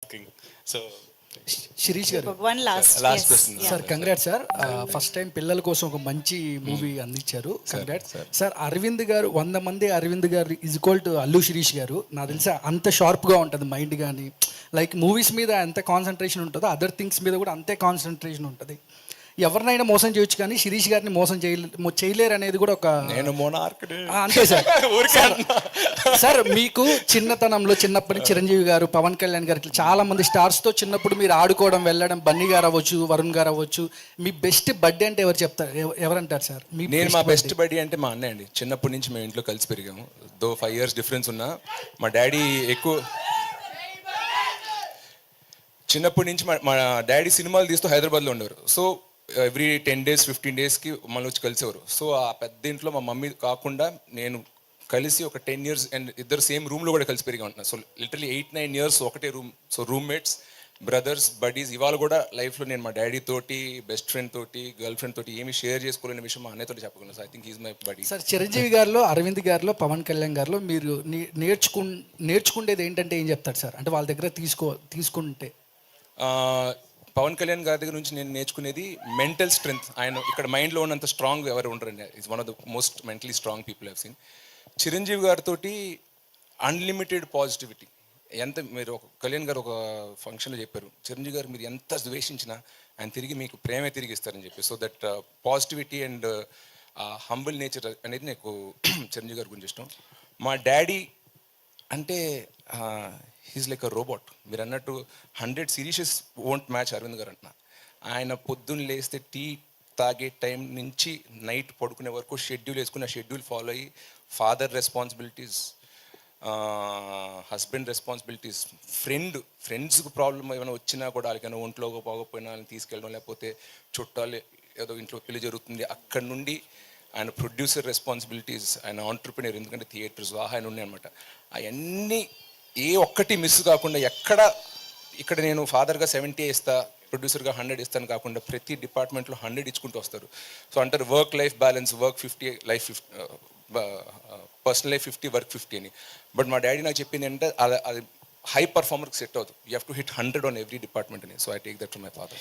asking. So Sirish గారు One last. last yes. question. Yeah. Sir congrats sir first time పిల్లల కోసం ఒక మంచి మూవీ అందించారు కంగ్రాట్స్ సార్ అరవింద్ గారు 100 మంది అరవింద్ గారు is equal to Allu Sirish గారు నాకు తెలిసి అంత షార్ప్గా ఉంటుంది మైండ్ కానీ లైక్ మూవీస్ మీద ఎంత కాన్సన్ట్రేషన్ ఉంటుందో అదర్ థింగ్స్ మీద కూడా అంతే కాన్సన్ట్రేషన్ ఉంటుంది ఎవరినైనా మోసం చేయొచ్చు కానీ శిరీష్ గారిని మోసం చేయలేరు అనేది కూడా ఒక నేను మోనార్క్ అంతే సార్ సార్ మీకు చిన్నతనంలో చిన్నప్పటి చిరంజీవి గారు పవన్ కళ్యాణ్ గారు ఇట్లా చాలా మంది స్టార్స్తో చిన్నప్పుడు మీరు ఆడుకోవడం వెళ్ళడం బన్నీ గారు అవ్వచ్చు వరుణ్ గారు అవ్వచ్చు మీ బెస్ట్ బర్త్డే అంటే ఎవరు చెప్తారు ఎవరంటారు సార్ నేను మా బెస్ట్ బడ్డీ అంటే మా అన్నయ్య అండి. చిన్నప్పటి నుంచి మేము ఇంట్లో కలిసి పెరిగాము. 5 years డిఫరెన్స్ ఉన్నా మా డాడీ ఎక్కువ చిన్నప్పటి నుంచి మా డాడీ సినిమాలు తీస్తూ హైదరాబాద్లో ఉండేవారు. సో ఎవ్రీ 10 days 15 daysకి మళ్ళీ వచ్చి కలిసేవారు. సో ఆ పెద్ద ఇంట్లో మా మమ్మీ కాకుండా నేను కలిసి ఒక 10 years అండ్ ఇద్దరు సేమ్ రూమ్లో కూడా కలిసి పెరిగా ఉంటున్నాను. సో లిటరలీ 8-9 years ఒకటే room. So roommates, brothers, buddies. ఇవాళ కూడా లైఫ్లో నేను మా డాడీ తోటి, బెస్ట్ ఫ్రెండ్ తోటి, గర్ల్ ఫ్రెండ్ తోటి ఏమి షేర్ చేసుకోలేని విషయం మా అన్నయ్యతో చెప్పగలను. So I think is my body. Sir Chiranjeevi గారిలో, అరవింద్ గారిలో, పవన్ కళ్యాణ్ గారిలో మీరు నేర్చుకునేది ఏంటంటే ఏం చెప్తారు సార్? అంటే వాళ్ళ దగ్గర తీసుకుంటే పవన్ కళ్యాణ్ గారి దగ్గర నుంచి నేను నేర్చుకునేది మెంటల్ స్ట్రెంగ్త్. ఆయన ఇక్కడ మైండ్లో ఉన్నంత స్ట్రాంగ్ ఎవరు ఉండరండి. Is one of the most mentally strong people have seen. Chiranjeevi గారితో అన్లిమిటెడ్ పాజిటివిటీ. ఎంత మీరు ఒక కళ్యాణ్ గారు ఒక ఫంక్షన్లో చెప్పారు, చిరంజీవి గారు మీరు ఎంత ద్వేషించినా ఆయన తిరిగి మీకు ప్రేమే తిరిగి ఇస్తారని చెప్పి. So that positivity and humble nature అనేది నాకు చిరంజీవి గారి గురించి ఇష్టం. మా డాడీ అంటే హీస్ లైక్ అ రోబోట్. మీరు అన్నట్టు 100 సిరీసెస్ వోంట్ మ్యాచ్ అరవింద్ గారు అంటున్నా. ఆయన పొద్దున్న లేస్తే టీ తాగే టైం నుంచి నైట్ పడుకునే వరకు షెడ్యూల్ వేసుకుని ఆ షెడ్యూల్ ఫాలో అయ్యి ఫాదర్ రెస్పాన్సిబిలిటీస్, హస్బెండ్ రెస్పాన్సిబిలిటీస్, ఫ్రెండ్స్కి ప్రాబ్లం ఏమైనా వచ్చినా కూడా వాళ్ళకైనా ఒంట్లో పోకపోయినా వాళ్ళని తీసుకెళ్ళడం, లేకపోతే చుట్టాలు ఏదో ఇంట్లో పెళ్లి జరుగుతుంది అక్కడ నుండి ఆయన ప్రొడ్యూసర్ రెస్పాన్సిబిలిటీస్, ఆయన ఆంటర్ప్రినర్, ఎందుకంటే థియేటర్స్ ఆయన ఉన్నాయి అనమాట. అవన్నీ ఏ ఒక్కటి మిస్ కాకుండా ఇక్కడ నేను ఫాదర్గా 70 ఇస్తా, ప్రొడ్యూసర్గా 100 ఇస్తాను కాకుండా ప్రతి డిపార్ట్మెంట్లో 100 ఇచ్చుకుంటూ వస్తారు. సో అంటారు work life balance, work 50, life 50, personal life 50, work 50 అని. బట్ మా డాడీ నాకు చెప్పింది ఏంటంటే అది హై పర్ఫార్మర్కి సెట్ అవుతుంది. You have to hit 100 on every department అని. So I take that from my father.